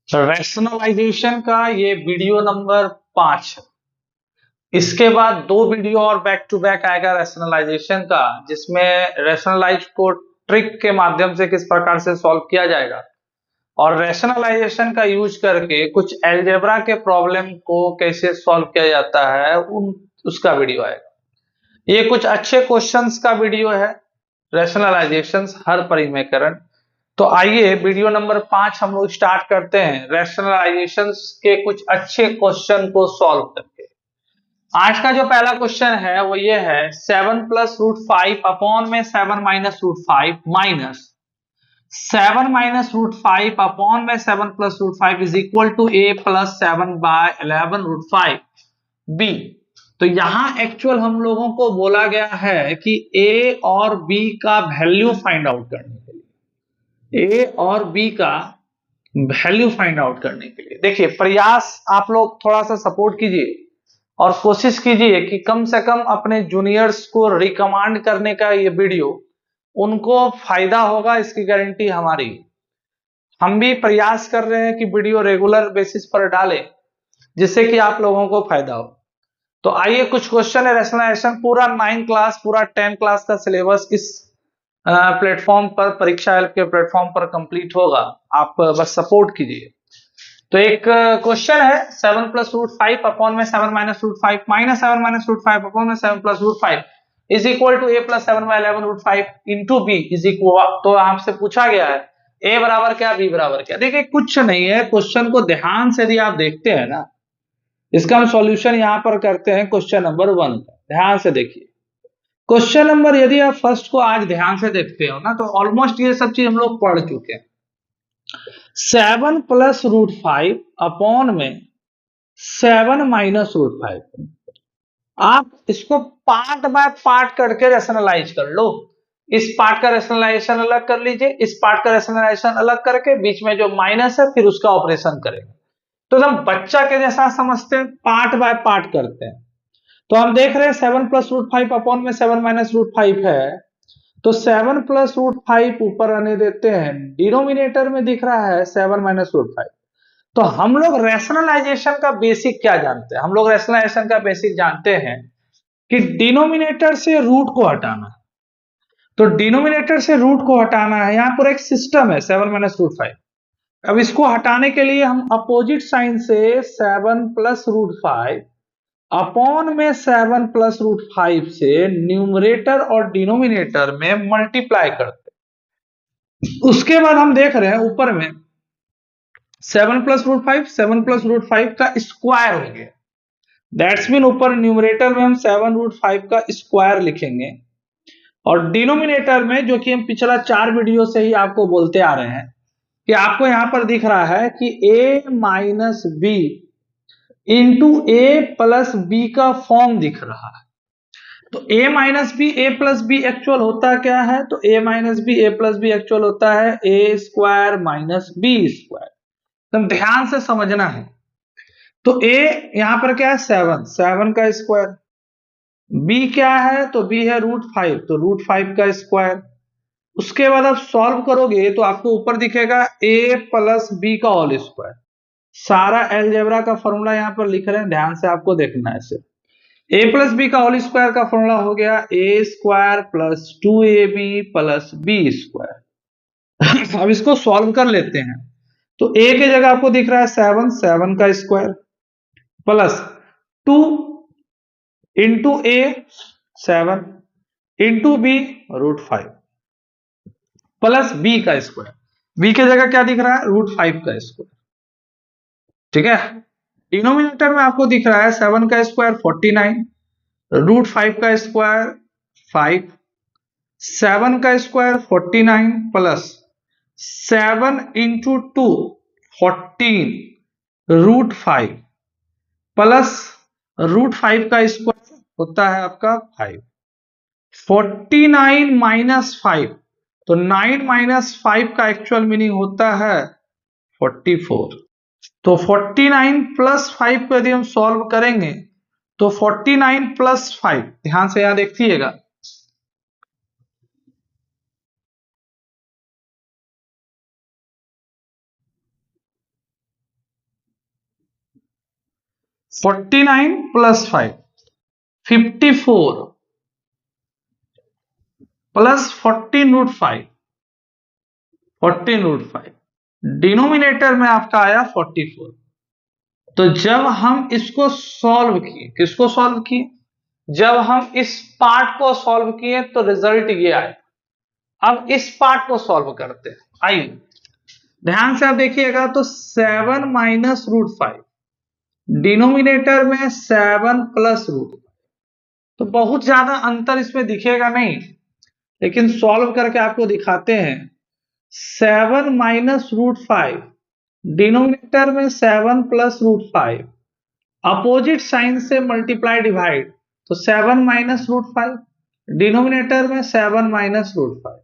Rationalisation का ये video number 5 है। इसके बाद 2 वीडियो और बैक टू बैक आएगा रैशनलाइजेशन का, जिसमें रैशनलाइज को ट्रिक के माध्यम से किस प्रकार से सॉल्व किया जाएगा और रैशनलाइजेशन का यूज करके कुछ अलजेब्रा के प्रॉब्लम को कैसे सॉल्व किया जाता है उसका वीडियो आएगा। ये कुछ अच्छे क्वेश्चंस का वीडियो है, रैशनलाइजेशन हर परिमेयकरण। तो आइए वीडियो नंबर 5 हम लोग स्टार्ट करते हैं रैशनलाइजेशन के कुछ अच्छे क्वेश्चन को सॉल्व करके। आज का जो पहला क्वेश्चन है वो ये है 7 प्लस रूट 5 अपॉन में 7 minus root 5 minus 7 minus root 5 upon में 7 plus root 5 is equal to a plus 7 by 11 root 5 b। तो यहां एक्चुअल हम लोगों को बोला गया है कि a और b का वैल्यू फाइंड आउट करने के लिए, a और b का वैल्यू फाइंड आउट करने के लिए देखिए प्रयास आप लोग थोड़ा सा सपोर्ट कीजिए और कोशिश कीजिए कि कम से कम अपने जूनियर्स को रिकमेंड करने का ये वीडियो उनको फायदा होगा, इसकी गारंटी हमारी। हम भी प्रयास कर रहे हैं कि वीडियो रेगुलर बेसिस पर डालें जिससे कि आप लोगों को फायदा हो। तो आइए कुछ क्वेश्चन है रैशनलाइजेशन, पूरा 9 क्लास पूरा 10 क्लास का सिलेबस इस प्लेटफॉर्म पर, परीक्षा हेल्प के प्लेटफॉर्म पर कंप्लीट होगा, आप बस सपोर्ट कीजिए। तो एक क्वेश्चन है 7 प्लस रूट 5 अपॉन में 7 minus root 5 minus 7 minus root 5 upon में 7 plus root 5 is equal to a plus 7 by 11 root 5 into b is equal. तो आपसे पूछा गया है a बराबर क्या, b बराबर क्या। देखिए कुछ नहीं है, क्वेश्चन को ध्यान से यदि आप देखते हैं ना, इसका हम सॉल्यूशन यहां पर करते हैं क्वेश्चन नंबर 1 का। ध्यान से देखिए क्वेश्चन नंबर, यदि आप फर्स्ट को आज ध्यान से देखते हो ना तो ऑलमोस्ट ये सब चीज हम लोग पढ़ चुके हैं। 7 प्लस रूट 5 अपॉन में 7 माइनस रूट 5, आप इसको पार्ट बाय पार्ट करके रैशनलाइज कर लो। इस पार्ट का रैशनलाइजेशन अलग कर लीजिए, इस पार्ट का रैशनलाइजेशन अलग करके बीच में जो माइनस है फिर उसका ऑपरेशन करेंगे। तो हम बच्चा के जैसा समझते हैं, पार्ट बाय पार्ट करते हैं। तो हम देख रहे हैं 7 प्लस रूट 5 अपॉन में 7 माइनस रूट 5 है, तो 7 प्लस रूट 5 ऊपर आने देते हैं, डिनोमिनेटर में दिख रहा है 7 माइनस रूट 5। तो हम लोग रैशनलाइजेशन का बेसिक क्या जानते हैं, हम लोग रैशनलाइजेशन का बेसिक जानते हैं कि डिनोमिनेटर से रूट को हटाना। तो डिनोमिनेटर से रूट को हटाना है, यहां पर एक सिस्टम है 7 माइनस रूट 5। अब इसको हटाने के लिए हम अपोजिट साइन से 7 प्लस रूट 5 अपॉन में 7 प्लस रूट 5 से न्यूमरेटर और डिनोमिनेटर में मल्टीप्लाई करते हैं। उसके बाद हम देख रहे हैं ऊपर में 7 प्लस रूट 5 7 प्लस रूट 5 का स्क्वायर हो गया। दैट्स मीन ऊपर न्यूमरेटर में हम 7 रूट 5 का स्क्वायर लिखेंगे और डिनोमिनेटर में, जो कि हम पिछला 4 वीडियो से ही आपको बोलते आ रहे हैं कि आपको यहां पर दिख रहा है कि a minus b into a plus b का फॉर्म दिख रहा है। तो a minus b a plus b actual होता क्या है, तो a minus b a plus b actual होता है a square minus b square. तो ध्यान से समझना है। तो a यहां पर क्या है 7 का स्क्वायर, b क्या है तो b है रूट 5, तो रूट 5 का स्क्वायर। उसके बाद आप सॉल्व करोगे तो आपको ऊपर दिखेगा a प्लस बी का होल स्क्वायर। सारा अलजेब्रा का फॉर्मूला यहां पर लिख रहे हैं, ध्यान से आपको देखना है। इसे a प्लस बी का होल स्क्वायर का फॉर्मूला हो गया a square plus 2ab plus b square. अब इसको सॉल्व कर लेते हैं। तो a के जगह आपको दिख रहा है 7 का square plus 2 into a 7 into b root 5 plus b का स्क्वायर। बी के जगह क्या दिख रहा है रूट 5 का स्क्वायर, ठीक है। डिनोमिनेटर में आपको दिख रहा है 7 का स्क्वायर 49, रूट 5 का स्क्वायर 5, 7 का square 49 plus 7 into 2 14 root 5 plus root 5 का स्क्वायर होता है आपका 5। 49 माइनस 5, तो 9 माइनस 5 का एक्चुअल मीनिंग होता है 44। तो 49 प्लस 5 को यदि हम सॉल्व करेंगे तो 49 प्लस 5, ध्यान से यहां देखिएगा, 49 प्लस 5 54 प्लस 14√5 14√5 डिनोमिनेटर में आपका आया 44। तो जब हम इसको सॉल्व किए, किसको सॉल्व किए, जब हम इस पार्ट को सॉल्व किए तो रिजल्ट ये आया। अब इस पार्ट को सॉल्व करते हैं, आइए ध्यान से आप देखिएगा। तो 7 माइनस √5 डिनोमिनेटर में 7 प्लस √5, तो बहुत ज्यादा अंतर इसमें दिखेगा नहीं, लेकिन सॉल्व करके आपको दिखाते हैं। 7 माइनस √5 डिनोमिनेटर में 7 प्लस √5, अपोजिट साइन से मल्टीप्लाई डिवाइड, तो 7 माइनस √5 डिनोमिनेटर में 7 minus √5,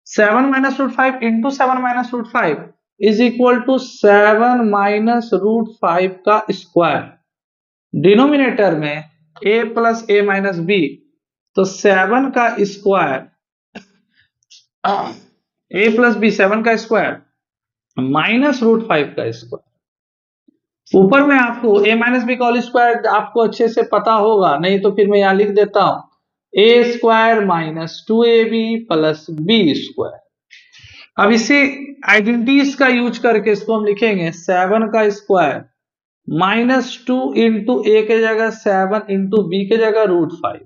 7 minus √5 into 7 minus √5 is equal to 7 minus √5 का स्क्वायर। डिनोमिनेटर में a plus a minus b, तो 7 का स्क्वायर a प्लस b 7 का स्क्वायर माइनस √5 का स्क्वायर। ऊपर में आपको a माइनस बी का होल स्क्वायर आपको अच्छे से पता होगा, नहीं तो फिर मैं यहां लिख देता हूं a square minus 2ab plus b square. अब इसी आइडेंटिटीज का यूज करके इसको हम लिखेंगे 7 का स्क्वायर माइनस 2 इंटू ए के जगह 7 इंटू बी के जगह √5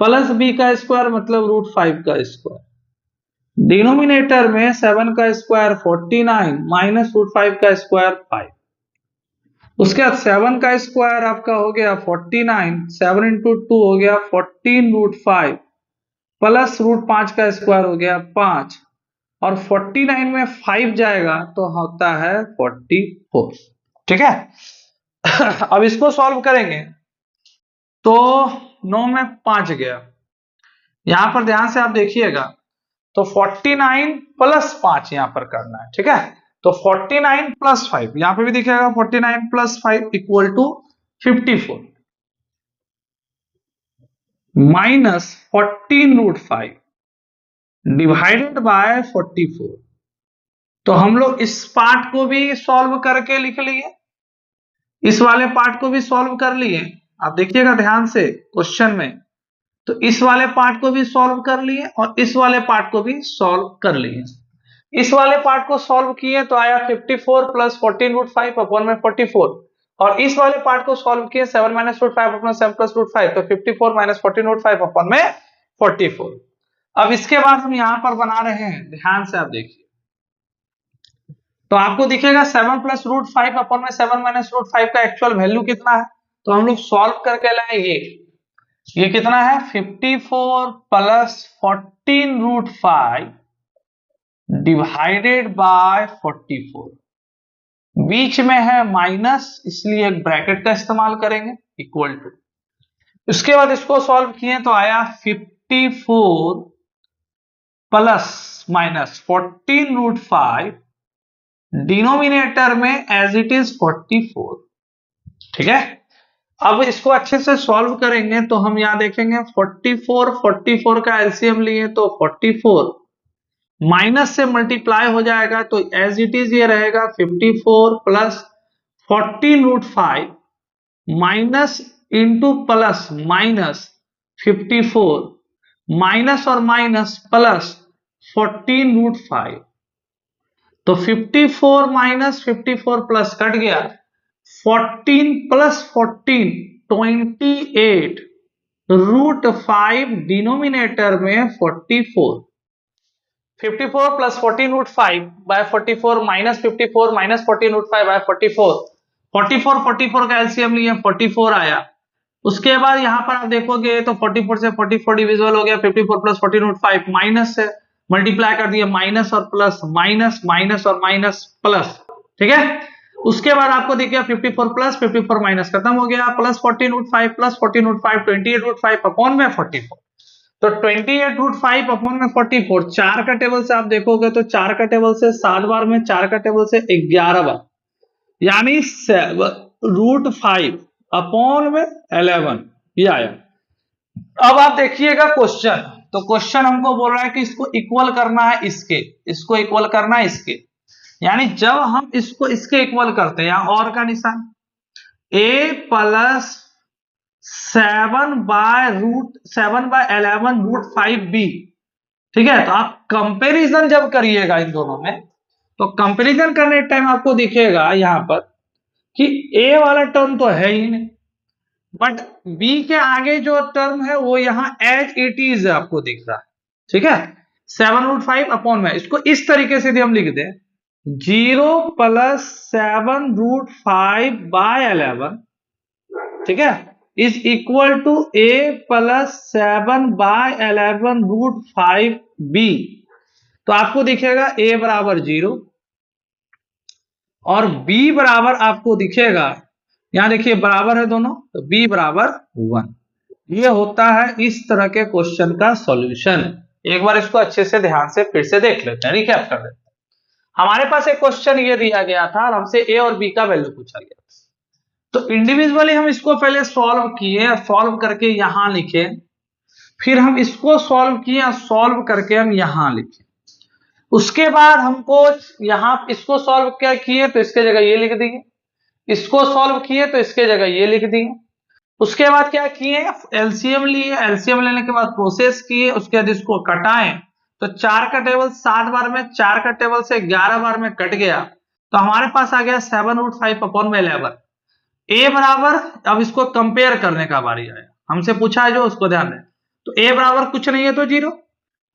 प्लस बी का स्क्वायर मतलब √5 का स्क्वायर। डिनोमिनेटर में 7 का स्क्वायर 49 माइनस √5 का स्क्वायर 5। उसके बाद 7 का स्क्वायर आपका हो गया 49, 7 इंटू 2 हो गया 14√5 प्लस √5 का स्क्वायर हो गया 5, और 49 में 5 जाएगा तो होता है 44। ठीक है। अब इसको सॉल्व करेंगे तो 9 में 5 गया, यहां पर ध्यान से आप देखिएगा, तो 49 प्लस 5 यहां पर करना है। ठीक है, तो 49 प्लस 5 यहां पे भी दिखेगा, 49 plus 5 equal to 54 minus 14√5 divided by 44। तो हम लोग इस पार्ट को भी सॉल्व करके लिख लिए, इस वाले पार्ट को भी सॉल्व कर लिए। आप देखिएगा ध्यान से क्वेश्चन में, तो इस वाले पार्ट को भी सॉल्व कर लिए और इस वाले पार्ट को भी सॉल्व कर लिए। इस वाले पार्ट को सॉल्व किए तो आया 54 प्लस 14√5 अपॉन में 44, और इस वाले पार्ट को सॉल्व किए 7 माइनस √5 अपॉन 7 प्लस √5, तो 54 माइनस 14√5 अपॉन में 44। अब इसके बाद हम यहां पर बना रहे हैं, ध्यान से आप देखिए, तो आपको दिखेगा 7 प्लस √5 अपॉन में 7 माइनस √5 का एक्चुअल वैल्यू कितना है, तो हम लोग सॉल्व करके लाए। ये कितना है 54 प्लस 14√5 डिवाइडेड बाय 44, बीच में है माइनस इसलिए एक ब्रैकेट का इस्तेमाल करेंगे, इक्वल टू। उसके बाद इसको सॉल्व किए तो आया 54 प्लस माइनस 14√5 डिनोमिनेटर में एज इट इज 44। ठीक है, अब इसको अच्छे से सॉल्व करेंगे तो हम यहां देखेंगे 44 का एलसीएम लिए तो 44 माइनस से मल्टीप्लाई हो जाएगा, तो एज इट इज ये रहेगा 54 plus 14√5 minus into plus minus 54 minus और माइनस प्लस 14√5, तो 54 माइनस 54 प्लस कट गया, 14 प्लस 14 28 √5 डिनोमिनेटर में 44। 54 plus 14√5 by 44 minus 54 minus 14√5 by 44, 44 का एलसीएम लिए 44 आया। उसके बाद यहां पर आप देखोगे तो 44 से 44 डिविजिबल हो गया, 54 प्लस 14√5 माइनस से मल्टीप्लाई कर दिया, माइनस और प्लस माइनस माइनस और माइनस प्लस। ठीक है, उसके बाद आपको दिख गया 54 प्लस 54 माइनस खत्म हो गया, प्लस 14√5 प्लस 14√5 28√5 अपॉन में 44, तो 28√5 अपॉन में 44। 4 का टेबल से आप देखोगे तो 4 का टेबल से 7 बार में, 4 का टेबल से 11 बार, यानी √5 अपॉन में 11 ये आया। अब आप देखिएगा क्वेश्चन, तो क्वेश्चन हमको बोल रहा है कि इसको इक्वल करना है इसके, इसको इक्वल करना है इसके, यानी जब हम इसको इसके इक्वल करते हैं, यहां और का निशान, a प्लस 7/11√5b। ठीक है, तो आप कंपैरिजन जब करिएगा इन दोनों में, तो कंपैरिजन करने टाइम आपको दिखेगा यहां पर कि a वाला टर्म तो है ही नहीं, बट b के आगे जो टर्म है वो यहाँ एज इट इज आपको दिख रहा है। ठीक है, 7√5 अपॉन में, इसको इस तरीके से भी हम लिख दें 0 प्लस 7√5/11, ठीक है, is equal to a plus 7/11√5b। तो आपको दिखेगा a बराबर 0 और b बराबर आपको दिखेगा, यहां देखिए बराबर है दोनों, तो b बराबर 1। ये होता है इस तरह के क्वेश्चन का सॉल्यूशन। एक बार इसको अच्छे से ध्यान से फिर से देख लेते हैं, रिकैप कर लेते हैं। हमारे पास एक क्वेश्चन ये दिया गया था और हमसे a और b का वैल्यू पूछा गया था, तो इंडिविजुअली हम इसको पहले सॉल्व किए, सॉल्व करके यहां लिखे, फिर हम इसको सॉल्व किए, सॉल्व करके हम यहां लिखे, उसके बाद हमको यहां इसको सॉल्व क्या किए तो इसके जगह ये लिख दिए, इसको सॉल्व किए तो इसके जगह ये लिख दिए, उसके बाद क्या किए एलसीएम लिए, एलसीएम लेने के बाद प्रोसेस किए, उसके बाद इसको कटाएं, तो 4 का टेबल 7 बार में, 4 का टेबल से 11 बार में कट गया, तो हमारे पास आ गया 7/5/11। ए बराबर, अब इसको कंपेयर करने का बारी आया, हमसे पूछा है जो उसको ध्यान दें, तो ए बराबर कुछ नहीं है तो 0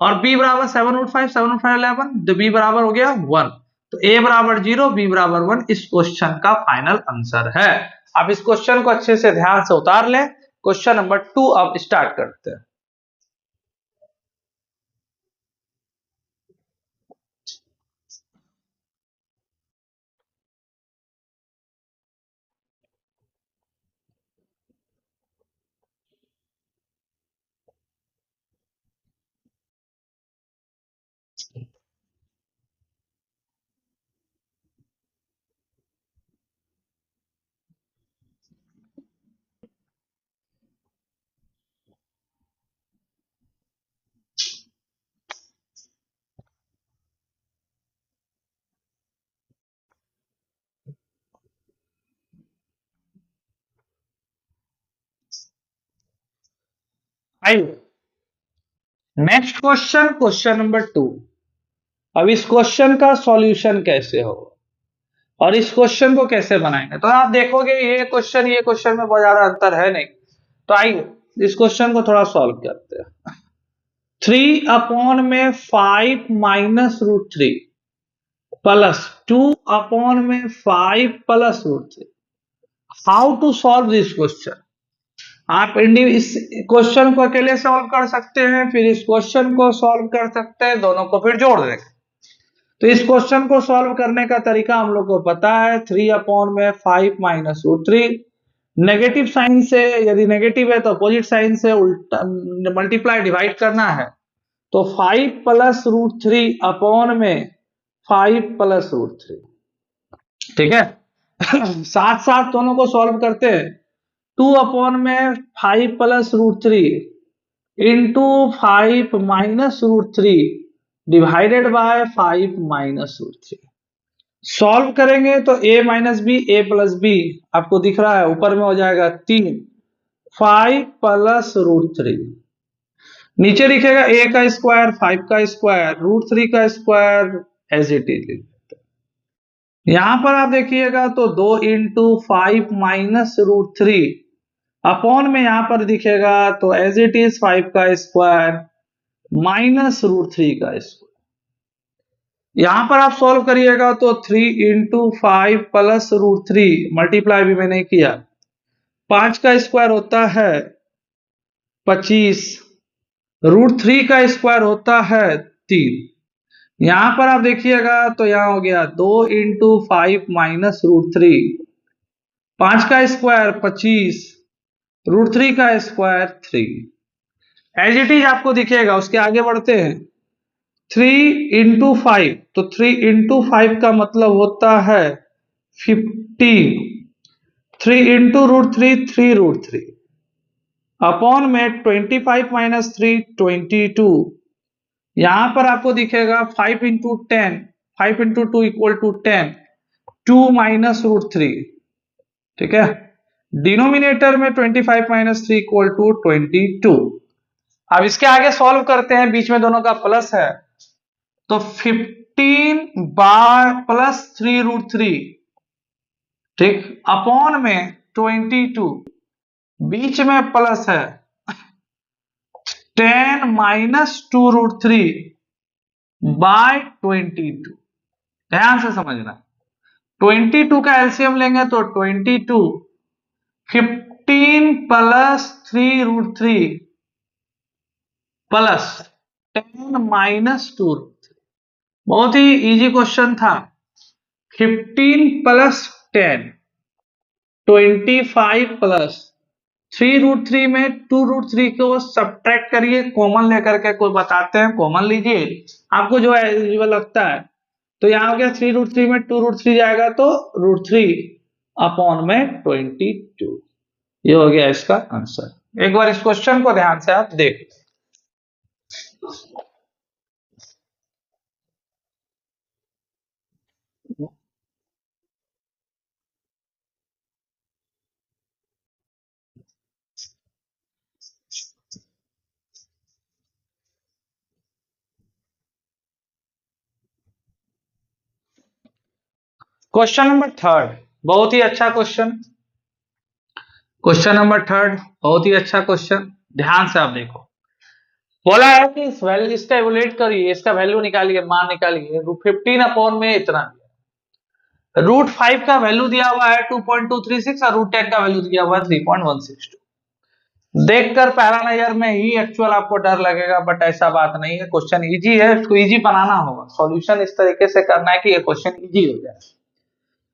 और बी बराबर 7/5 तो बी बराबर हो गया 1, तो ए बराबर 0 बी बराबर 1 इस क्वेश्चन का फाइनल आंसर है। अब इस क्वेश्चन को अच्छे से ध्यान से उतार लें। क्वेश्चन नंबर 2 अब स्टार्ट करते हैं। Next question, question number 2। अब इस क्वेश्चन का सॉल्यूशन कैसे हो और इस क्वेश्चन को कैसे बनाएंगे, तो आप देखोगे ये क्वेश्चन में बहुत ज्यादा अंतर है नहीं, तो आइए इस क्वेश्चन को थोड़ा सॉल्व करते हैं। 3/5 - √3 plus 2/5 plus √3। How to solve this question. आप इस क्वेश्चन को अकेले सॉल्व कर सकते हैं, फिर इस क्वेश्चन को सॉल्व कर सकते हैं, दोनों को फिर जोड़ देंगे। तो इस क्वेश्चन को सॉल्व करने का तरीका हम लोग को पता है, 3/5 - √3, नेगेटिव साइन से, यदि नेगेटिव है तो अपोजिट साइन से उल्टा मल्टीप्लाई डिवाइड करना है, तो 5 प्लस √3 अपॉन में 5 प्लस √3। ठीक है साथ साथ दोनों को सॉल्व करते हैं, 2 अपॉन में 5 plus √3 into 5 minus √3 divided by 5 minus √3। Solve करेंगे तो a minus b, a plus b आपको दिख रहा है, ऊपर में हो जाएगा 3, 5 प्लस √3, नीचे लिखेगा a का स्क्वायर, 5 का स्क्वायर, √3 का स्क्वायर, एज इट इज। यहां पर आप देखिएगा तो 2 इंटू 5 माइनस √3 अपॉन में यहां पर दिखेगा तो एज इट इज 5 का स्क्वायर माइनस √3 का स्क्वायर। यहां पर आप सॉल्व करिएगा तो 3 इंटू 5 प्लस √3, मल्टीप्लाई भी मैंने किया, 5 का स्क्वायर होता है 25, √3 का स्क्वायर होता है 3। यहां पर आप देखिएगा तो यहां हो गया 2 इंटू 5 माइनस √3, 5 का स्क्वायर 25, √3 का स्क्वायर 3। एज इट इज आपको दिखेगा। उसके आगे बढ़ते हैं, 3 इंटू 5, तो 3 इंटू 5 का मतलब होता है 15, 3 इंटू √3 3√3 अपॉन में 25 माइनस 3 22। यहां पर आपको दिखेगा 5 into 10, 5 into 2 equal to 10, 2 minus √3। ठीक है, डिनोमिनेटर में 25 माइनस 3 इक्वल टू 22। अब इसके आगे सॉल्व करते हैं, बीच में दोनों का प्लस है, तो 15 बाय प्लस 3√3, ठीक, अपॉन में 22, बीच में प्लस है 10 माइनस 2√3 बाय 22। ध्यान से समझना, 22 का एलसीएम लेंगे तो 22, 15 प्लस 3√3 प्लस 10 माइनस 2√3। बहुत ही इजी क्वेश्चन था। 15 प्लस 10, 25 प्लस 3√3 में 2√3 को सब्ट्रैक्ट करिए, कॉमन लेकर के कोई बताते हैं, कॉमन लीजिए, आपको जो एलिजिबल लगता है। तो यहाँ हो गया 3√3 में 2√3 जाएगा तो √3 अपॉन में 22। ये हो गया इसका आंसर। एक बार इस क्वेश्चन को ध्यान से आप देख। क्वेश्चन नंबर थर्ड, बहुत ही अच्छा क्वेश्चन। क्वेश्चन नंबर थर्ड बहुत ही अच्छा क्वेश्चन, ध्यान से आप देखो। बोला है कि इस वैल्यू, इसका इवैल्यूएट करिए, इसका वैल्यू निकालिए, मान निकालिए। √15 अपॉन में इतना, √5 का वैल्यू दिया हुआ है 2.236 और √10 का वैल्यू दिया हुआ है 3.162। देखकर पहला नजर में ही एक्चुअल आपको डर लगेगा, बट ऐसा बात नहीं है। क्वेश्चन इजी है, इसको इजी बनाना होगा, सॉल्यूशन इस तरीके से करना है कि ये क्वेश्चन इजी हो जाए।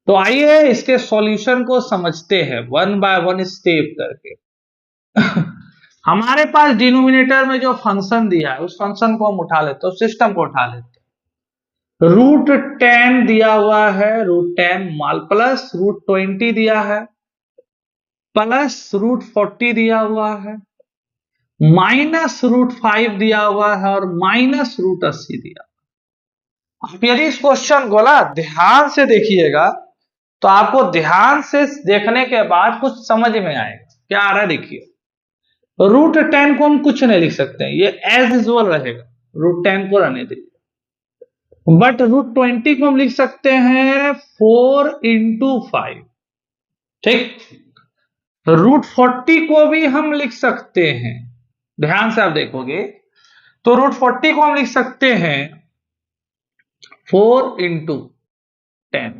तो आइए इसके सॉल्यूशन को समझते हैं वन बाय वन स्टेप करके। हमारे पास डिनोमिनेटर में जो फंक्शन दिया है उस फंक्शन को हम उठा लेते हैं, उस सिस्टम को उठा लेते हैं। √10 दिया हुआ है, √10 माल प्लस √20 दिया है, प्लस √40 दिया हुआ है, माइनस √5 दिया हुआ है और माइनस √80 दिया। आप यदि इस क्वेश्चन को ना ध्यान से देखिएगा तो आपको ध्यान से देखने के बाद कुछ समझ में आएगा। क्या आ रहा है देखिए, √10 को हम कुछ नहीं लिख सकते हैं, ये एज यूजुअल रहेगा, √10 को रहने दीजिए। बट √20 को हम लिख सकते हैं 4 into 5, ठीक। √40 को भी हम लिख सकते हैं, ध्यान से आप देखोगे तो √40 को हम लिख सकते हैं 4 into 10,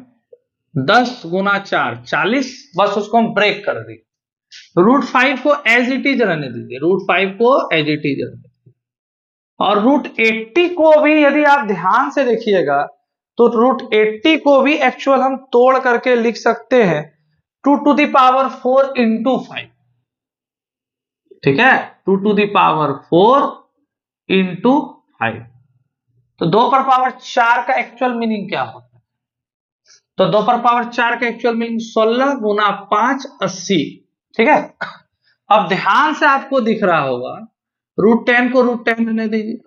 10 गुना 4 40, बस उसको हम ब्रेक कर दिए। √5 को एज इट इज रहने दीजिए, √5 को एज इट इज रहने दीजिए। और √80 को भी यदि आप ध्यान से देखिएगा तो √80 को भी एक्चुअल हम तोड़ करके लिख सकते हैं 2⁴ into 5, ठीक है, 2⁴ into 5। तो 2⁴ का एक्चुअल मीनिंग क्या होता है? तो 2⁴ का एक्चुअल मीनिंग 16 गुना 5 80, ठीक है। अब ध्यान से आपको दिख रहा होगा, √10 को √10 रहने दीजिए,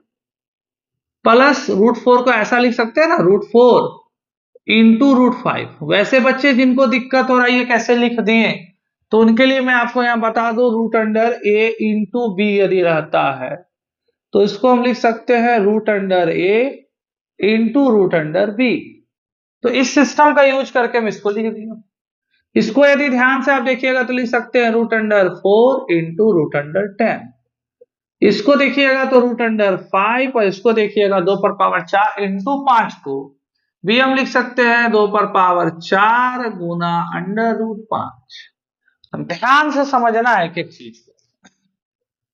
प्लस √4 को ऐसा लिख सकते हैं ना, √4 into √5। वैसे बच्चे जिनको दिक्कत हो रही है कैसे लिख दिए, तो उनके लिए मैं आपको यहां बता दूं, √a into b यदि रहता है तो इसको हम लिख सकते हैं √a into √b। तो इस सिस्टम का यूज करके हम इसको लिख दिया। इसको यदि ध्यान से आप देखिएगा तो लिख सकते हैं √4 into √10। इसको देखिएगा तो √5 और इसको देखिएगा 2⁴ into 5 को भी हम लिख सकते हैं 2⁴ गुना √5। ध्यान से समझना है कि चीज को,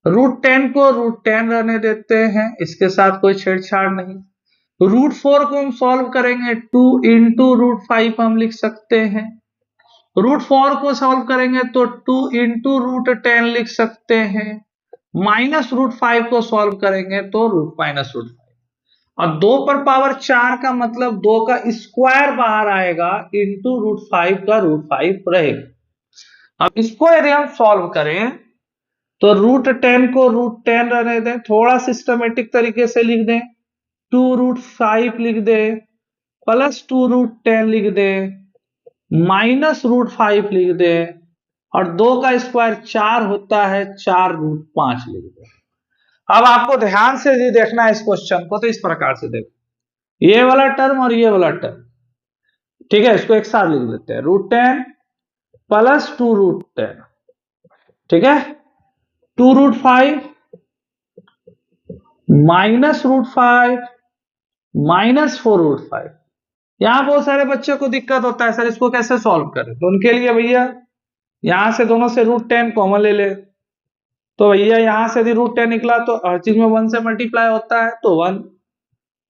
√10 को √10 रहने देते हैं, इसके साथ कोई छेड़छाड़ नहीं। √4 को हम सॉल्व करेंगे 2 into √5 हम लिख सकते हैं। √4 को सॉल्व करेंगे तो 2 into √10 लिख सकते हैं। माइनस √5 को सॉल्व करेंगे तो √-5। और 2⁴ का मतलब 2 का स्क्वायर बाहर आएगा इंटू √5 का √5 रहेगा। अब इसको यदि हम सॉल्व करें तो √10 को √10 रहने दें, थोड़ा सिस्टमेटिक तरीके से लिख दें, 2√5 लिख दें, प्लस 2√10 लिख दें, माइनस √5 लिख दें और 2 का स्क्वायर 4 होता है, 4√5 लिख दो। अब आपको ध्यान से ये देखना है इस क्वेश्चन को, तो इस प्रकार से देखो, ये वाला टर्म और ये वाला टर्म, ठीक है, इसको एक साथ लिख देते हैं, √10 प्लस 2√10, ठीक है, 2√5 माइनस √5 माइनस 4√5। यहां बहुत सारे बच्चों को दिक्कत होता है, सर इसको कैसे सॉल्व करें, तो उनके लिए भैया यहां से दोनों से √10 कॉमन ले ले, तो भैया यहां से यदि √10 निकला तो हर चीज में 1 से मल्टीप्लाई होता है, तो 1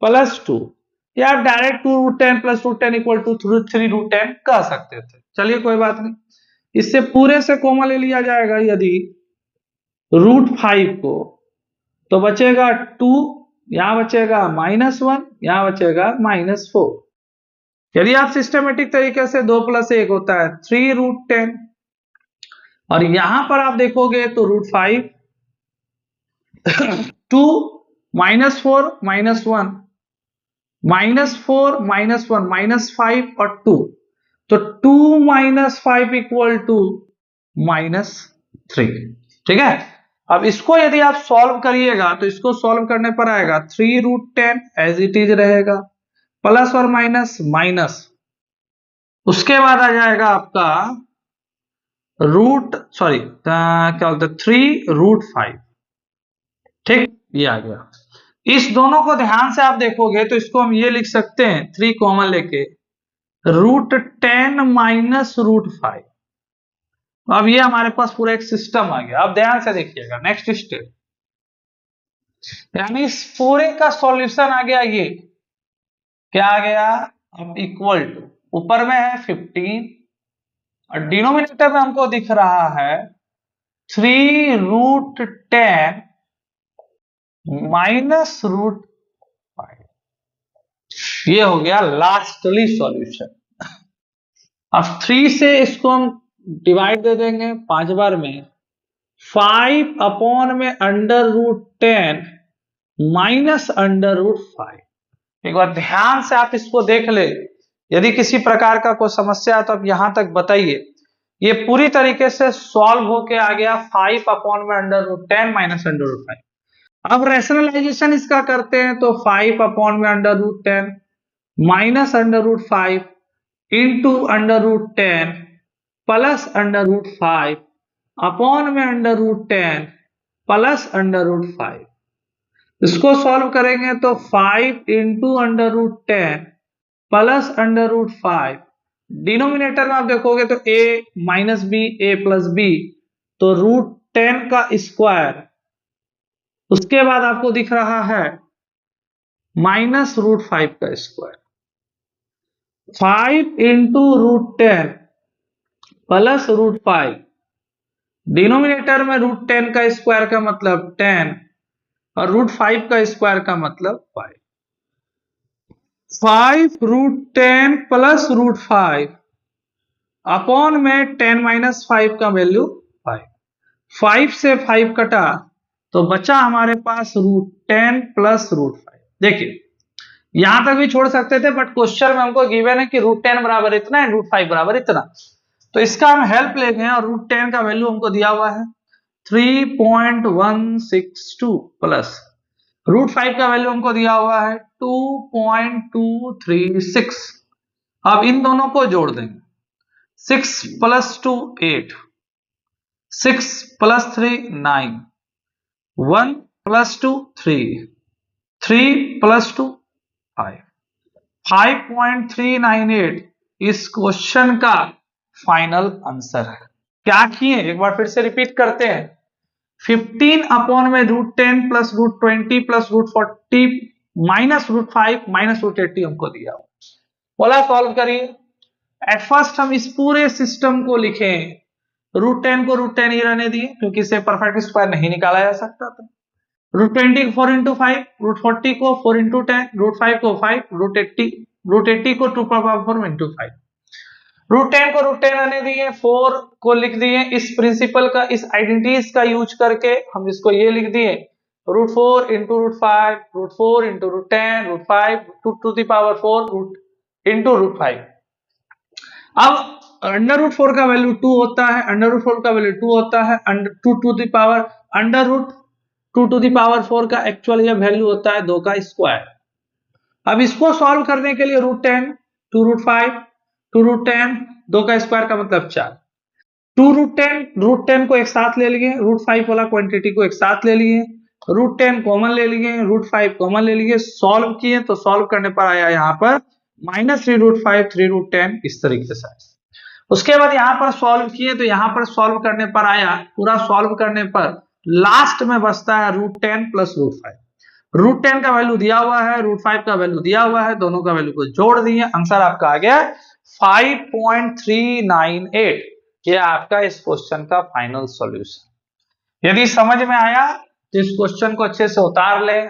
प्लस 2, या आप डायरेक्ट 2√10 प्लस √10 इक्वल टू 3√10 कह सकते थे। चलिए कोई बात नहीं, इससे पूरे से कॉमन ले लिया जाएगा यदि √5 को, तो बचेगा 2, यहां बचेगा -1, यहां बचेगा -4। यदि आप सिस्टमेटिक तरीके से 2 + 1 होता है 3√10, और यहां पर आप देखोगे तो √5 2 -4 -1 -4 -1 -5 और 2, तो 2 - 5 इक्वल टू -3, ठीक है। अब इसको यदि आप सॉल्व करिएगा तो इसको सॉल्व करने पर आएगा 3√10 एज इट इज रहेगा, प्लस और माइनस माइनस, उसके बाद आ जाएगा आपका क्या बोलते 3√5, ठीक, ये आ गया। इस दोनों को ध्यान से आप देखोगे तो इसको हम ये लिख सकते हैं 3 कॉमन लेके, √10 माइनस √5। अब ये हमारे पास पूरा एक सिस्टम आ गया। अब ध्यान से देखिएगा नेक्स्ट स्टेप, यानी इस पूरे का सॉल्यूशन आ गया, ये क्या आ गया, अब इक्वल टू, ऊपर में है 15 और डिनोमिनेटर में हमको दिख रहा है 3√10 माइनस √5। ये हो गया लास्टली सॉल्यूशन। अब 3 से इसको हम डिवाइड दे देंगे 5 बार में, 5 अपॉन में √10 माइनस √5। एक बार ध्यान से आप इसको देख ले, यदि किसी प्रकार का कोई समस्या है तो आप यहां तक बताइए। ये पूरी तरीके से सॉल्व होके आ गया 5 अपॉन में √10 माइनस √5। अब रैशनलाइजेशन इसका करते हैं तो 5 अपॉन में √10 माइनस √5 इंटू √10 प्लस √5 अपॉन में √10 प्लस √5। इसको सॉल्व करेंगे तो 5 इंटू √10 प्लस √5, डिनोमिनेटर में आप देखोगे तो a minus b, a plus b, तो √10 का स्क्वायर, उसके बाद आपको दिख रहा है माइनस √5 का स्क्वायर, 5 इंटू √10 प्लस √5, डिनोमिनेटर में √10 का स्क्वायर का मतलब 10 और √5 का स्क्वायर का मतलब 5। 5√10 प्लस √5 अपॉन में 10 माइनस 5 का वैल्यू 5, 5 से 5 कटा तो बचा हमारे पास √10 प्लस √5। देखिए यहां तक भी छोड़ सकते थे, बट क्वेश्चन में हमको गिवन है कि √10 बराबर इतना है, √5 बराबर इतना, तो इसका हम हेल्प लेंगे और √10 का वैल्यू हमको दिया हुआ है 3.162 प्लस √5 का वैल्यू हमको दिया हुआ है 2.236। अब इन दोनों को जोड़ देंगे, 6 + 2 8, 6 + 3 9, 1 + 2 3, 3 + 2 5, 5.398 इस क्वेश्चन का फाइनल आंसर है। क्या किए, एक बार फिर से रिपीट करते हैं, 15 अपॉन में √10 प्लस √20 प्लस √40 माइनस √5 माइनस √80 हमको दिया, बोला सॉल्व करिए। एट फर्स्ट हम इस पूरे सिस्टम को लिखें, √10 को √10 ही रहने दिए क्योंकि इसे परफेक्ट स्क्वायर नहीं निकाला जा सकता था, √20 को 4 × 5, √40 को 4 × 10, √5 को 5, √80 को 2 × 4 × 5, √10 को √10 आने दिए, 4 को लिख दिए, इस प्रिंसिपल का, इस आइडेंटिटीज का यूज करके हम इसको ये लिख दिए √4 × √5, √4 × √10, √5 2 to the power 4 × √5। अब अंडर रूट 4 का वैल्यू 2 होता है, अंडर रूट 4 का वैल्यू 2 होता है, 2 to the power under root 2 to the power 4 का एक्चुअल ये वैल्यू होता है 2 का स्क्वायर। अब इसको सॉल्व करने के लिए रूट 10, 2 रूट 5, 2 रूट 10, 2 का स्क्वायर का मतलब 4, 2 रूट 10 को एक साथ ले लिए, रूट 5 वाला क्वांटिटी को एक साथ ले लिए, रूट 10 कॉमन ले लिए, रूट 5 कॉमन ले लिए, सॉल्व किए तो सॉल्व करने पर आया यहाँ पर -3 रूट 5, 3 रूट 10 इस तरीके से। उसके बाद यहाँ पर सॉल्व किए तो यहाँ पर सॉल्व करने पर आया, पूरा सॉल्व करने पर लास्ट में बचता है रूट 10 प्लस रूट 5। रूट 10 का वैल्यू दिया हुआ है, रूट 5 का वैल्यू दिया हुआ है, दोनों का वैल्यू को जोड़ दिए, आंसर आपका आ गया 5.398। ये आपका इस क्वेश्चन का फाइनल सॉल्यूशन। यदि समझ में आया तो इस क्वेश्चन को अच्छे से उतार ले,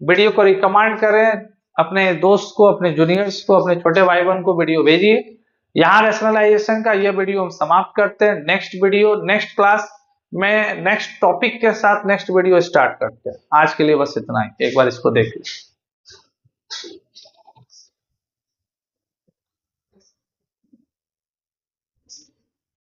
वीडियो को रिकमेंड करें अपने दोस्त को, अपने जूनियर्स को, अपने छोटे भाई बहन को वीडियो भेजिए। यहाँ रैशनलाइजेशन का ये वीडियो हम समाप्त करते हैं। नेक्स्ट वीडियो, नेक्स्ट क्लास में नेक्स्ट टॉपिक के साथ नेक्स्ट वीडियो स्टार्ट करते हैं। आज के लिए बस इतना ही, एक बार इसको देख लीजिए।